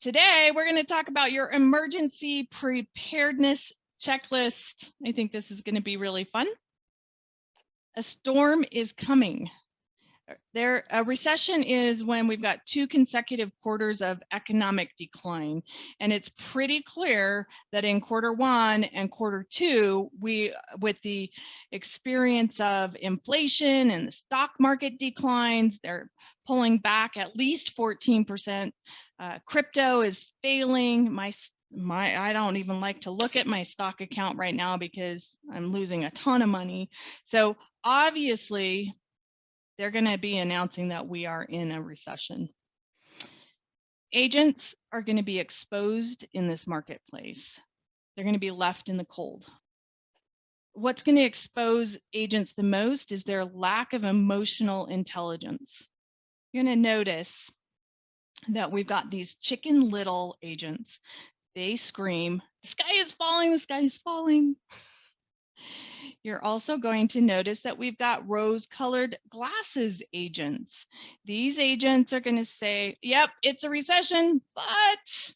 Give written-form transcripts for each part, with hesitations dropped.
Today, we're going to talk about your emergency preparedness checklist. I think this is going to be really fun. A storm is coming. A recession is when we've got 2 consecutive quarters of economic decline. And it's pretty clear that in Q1 and Q2, with the experience of inflation and the stock market declines, they're pulling back at least 14%. Crypto is failing. I don't even like to look at my stock account right now because I'm losing a ton of money. So obviously, they're going to be announcing that we are in a recession. Agents are going to be exposed in this marketplace. They're going to be left in the cold. What's going to expose agents the most is their lack of emotional intelligence. You're going to notice that we've got these chicken little agents. They scream, "The sky is falling, the sky is falling." You're also going to notice that we've got rose-colored glasses agents. These agents are going to say, yep, it's a recession, but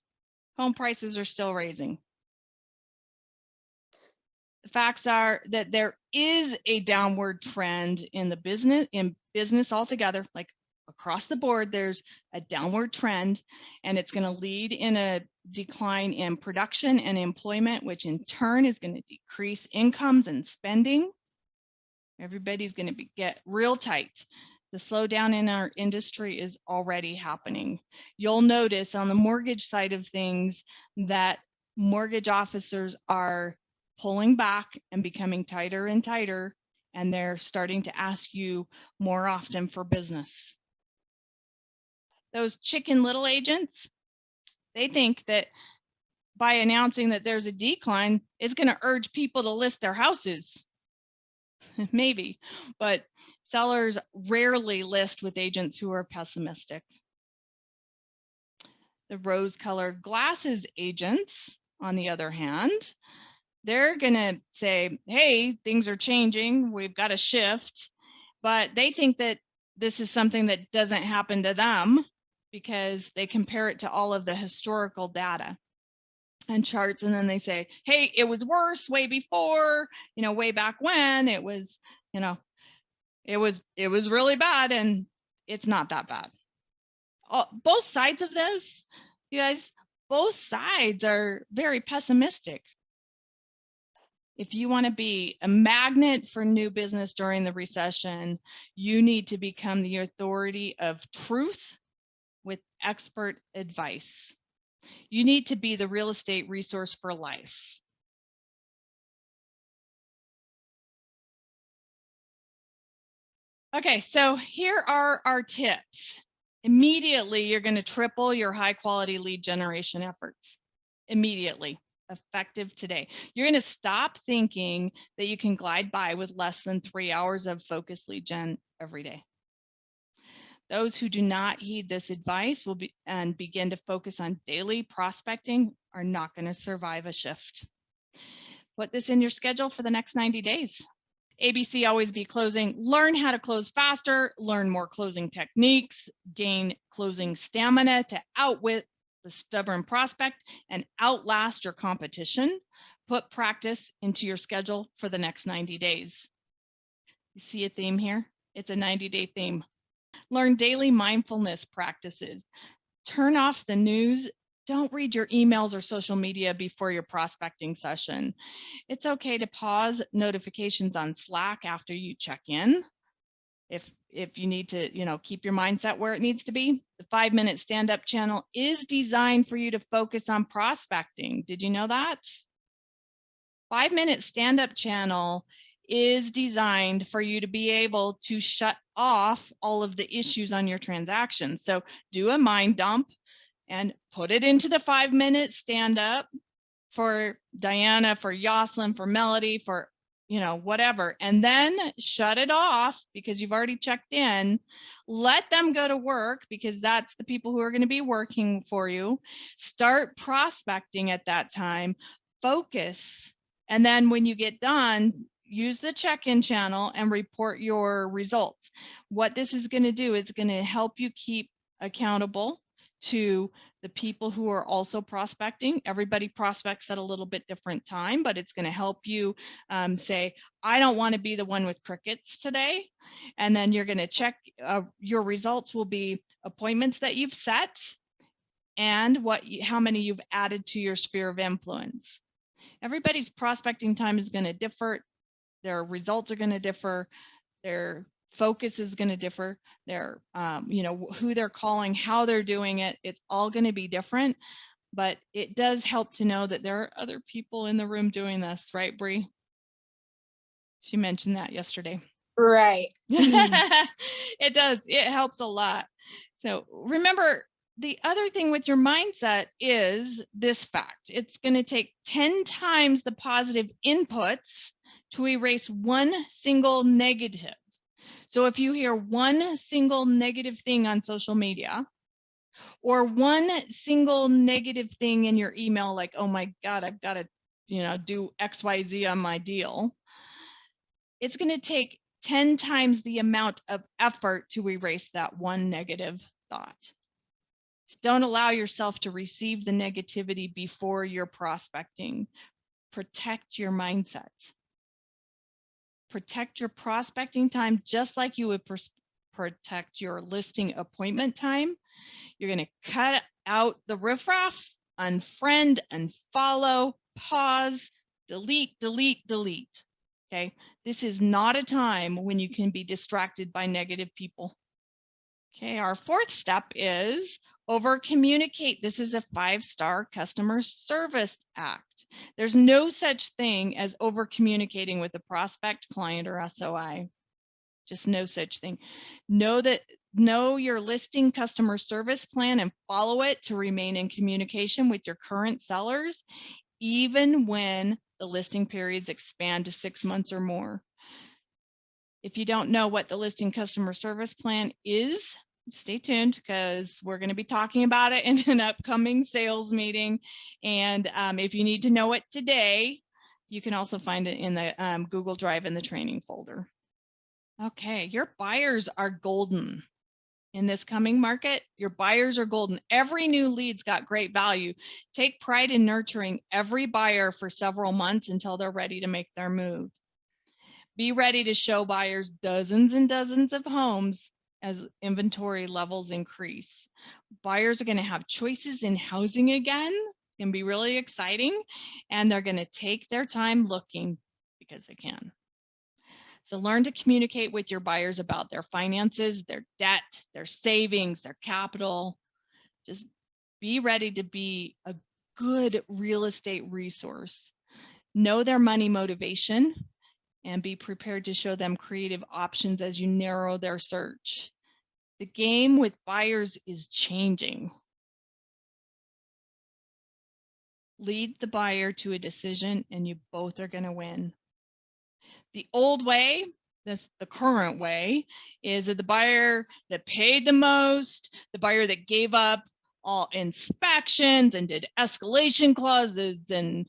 home prices are still raising. The facts are that there is a downward trend in business altogether, like across the board, there's a downward trend, and it's going to lead in a decline in production and employment, which in turn is going to decrease incomes and spending. Everybody's going to get real tight. The slowdown in our industry is already happening. You'll notice on the mortgage side of things that mortgage officers are pulling back and becoming tighter and tighter, and they're starting to ask you more often for business. Those chicken little agents, they think that by announcing that there's a decline, it's going to urge people to list their houses. Maybe, but sellers rarely list with agents who are pessimistic. The rose-colored glasses agents, on the other hand, they're going to say, hey, things are changing, we've got a shift, but they think that this is something that doesn't happen to them because they compare it to all of the historical data and charts, and then they say, hey, it was worse way before, way back when it was, it was really bad, and it's not that bad. Both sides of this, you guys, both sides are very pessimistic. If you want to be a magnet for new business during the recession, you need to become the authority of truth with expert advice. You need to be the real estate resource for life. Okay, so here are our tips. Immediately, you're going to triple your high quality lead generation efforts. Immediately, effective today. You're going to stop thinking that you can glide by with less than 3 hours of focused lead gen every day. Those who do not heed this advice and begin to focus on daily prospecting are not going to survive a shift. Put this in your schedule for the next 90 days. ABC Always Be Closing. Learn how to close faster, learn more closing techniques, gain closing stamina to outwit the stubborn prospect and outlast your competition. Put practice into your schedule for the next 90 days. You see a theme here? It's a 90-day theme. Learn daily mindfulness practices. Turn off the news. Don't read your emails or social media before your prospecting session. It's okay to pause notifications on Slack after you check in. If you need to, keep your mindset where it needs to be. The 5-minute stand-up channel is designed for you to focus on prospecting. Did you know that? 5-minute stand-up channel is designed for you to be able to shut off all of the issues on your transaction. So do a mind dump and put it into the 5-minute stand-up for Diana, for Yoslin, for Melody, for whatever, and then shut it off because you've already checked in. Let them go to work because that's the people who are going to be working for you. Start prospecting at that time, focus, and then when you get done, use the check-in channel and report your results. What this is going to do, it's going to help you keep accountable to the people who are also prospecting. Everybody prospects at a little bit different time, but it's going to help you say, I don't want to be the one with crickets today. And then you're going to check your results will be appointments that you've set and how many you've added to your sphere of influence. Everybody's prospecting time is going to differ. Their results are going to differ. Their focus is going to differ. Their, who they're calling, how they're doing it. It's all going to be different, but it does help to know that there are other people in the room doing this, right, Bree? She mentioned that yesterday. Right. It does. It helps a lot. So remember, the other thing with your mindset is this fact. It's going to take 10 times the positive inputs to erase one single negative. So if you hear one single negative thing on social media or one single negative thing in your email, like, oh my God, I've got to, do XYZ on my deal, it's going to take 10 times the amount of effort to erase that one negative thought. Don't allow yourself to receive the negativity before you're prospecting. Protect your mindset. Protect your prospecting time just like you would protect your listing appointment time. You're going to cut out the riffraff, unfriend, unfollow, pause, delete, delete, delete. Okay. This is not a time when you can be distracted by negative people. Okay. Our fourth step is over communicate. This is a 5-star customer service act. There's no such thing as over communicating with a prospect, client, or SOI. Just no such thing. Know your listing customer service plan and follow it to remain in communication with your current sellers, even when the listing periods expand to 6 months or more. If you don't know what the listing customer service plan is, stay tuned because we're going to be talking about it in an upcoming sales meeting. And if you need to know it today, you can also find it in the Google Drive in the training folder. Okay, your buyers are golden. In this coming market, your buyers are golden. Every new lead's got great value. Take pride in nurturing every buyer for several months until they're ready to make their move. Be ready to show buyers dozens and dozens of homes as inventory levels increase. Buyers are going to have choices in housing again. It's going to be really exciting, and they're going to take their time looking because they can. So learn to communicate with your buyers about their finances, their debt, their savings, their capital. Just be ready to be a good real estate resource. Know their money motivation and be prepared to show them creative options as you narrow their search. The game with buyers is changing. Lead the buyer to a decision and you both are going to win. The old way, the current way, is that the buyer that paid the most, the buyer that gave up all inspections and did escalation clauses and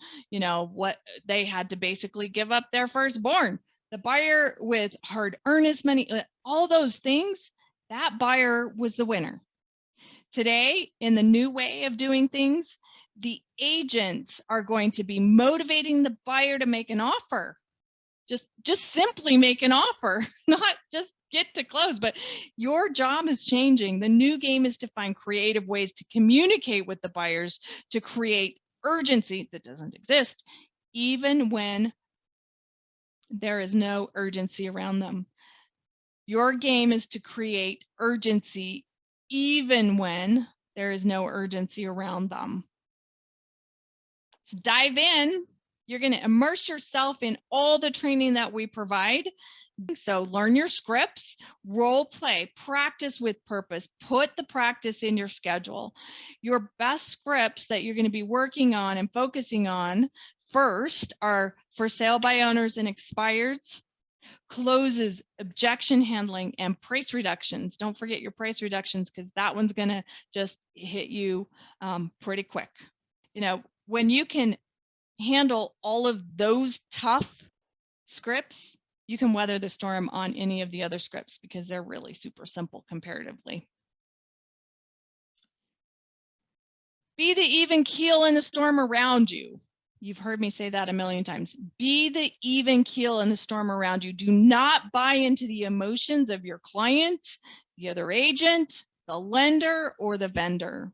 what they had to basically give up their firstborn. The buyer with hard earnest money, all those things, that buyer was the winner. Today, in the new way of doing things, the agents are going to be motivating the buyer to make an offer. Just simply make an offer, not just get to close, but your job is changing. The new game is to find creative ways to communicate with the buyers to create urgency that doesn't exist, even when there is no urgency around them. Your game is to create urgency even when there is no urgency around them. So dive in. You're going to immerse yourself in all the training that we provide. So learn your scripts, role play, practice with purpose, put the practice in your schedule. Your best scripts that you're going to be working on and focusing on first are for sale by owners and expireds, closes, objection handling, and price reductions. Don't forget your price reductions because that one's going to just hit you pretty quick. When you can handle all of those tough scripts, you can weather the storm on any of the other scripts because they're really super simple comparatively. Be the even keel in the storm around you. You've heard me say that a million times. Be the even keel in the storm around you. Do not buy into the emotions of your client, the other agent, the lender, or the vendor.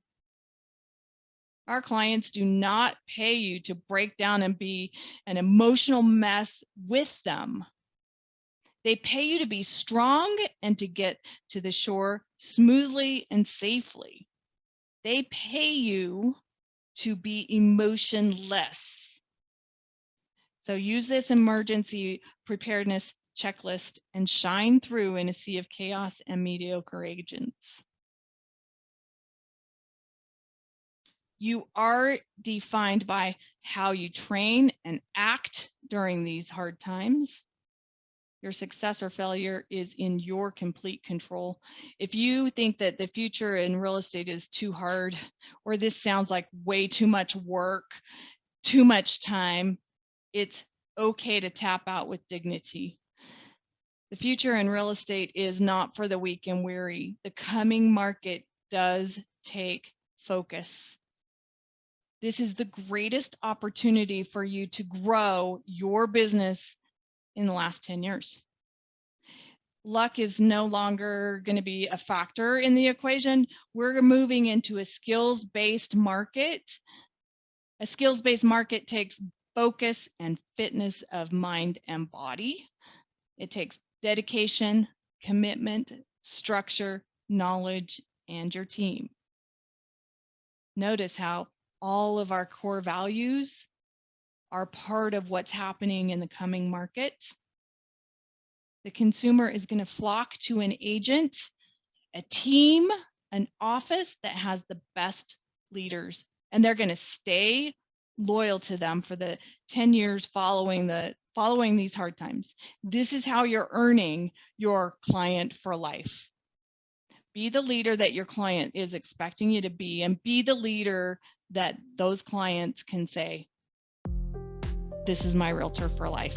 Our clients do not pay you to break down and be an emotional mess with them. They pay you to be strong and to get to the shore smoothly and safely. They pay you to be emotionless. So use this emergency preparedness checklist and shine through in a sea of chaos and mediocre agents. You are defined by how you train and act during these hard times. Your success or failure is in your complete control. If you think that the future in real estate is too hard, or this sounds like way too much work, too much time, it's okay to tap out with dignity. The future in real estate is not for the weak and weary. The coming market does take focus. This is the greatest opportunity for you to grow your business in the last 10 years. Luck is no longer going to be a factor in the equation. We're moving into a skills-based market. A skills-based market takes focus and fitness of mind and body. It takes dedication, commitment, structure, knowledge, and your team. Notice how all of our core values are part of what's happening in the coming market. The consumer is going to flock to an agent, a team, an office that has the best leaders, and they're going to stay loyal to them for the 10 years following these hard times. This is how you're earning your client for life. Be the leader that your client is expecting you to be, and be the leader that those clients can say, this is my realtor for life.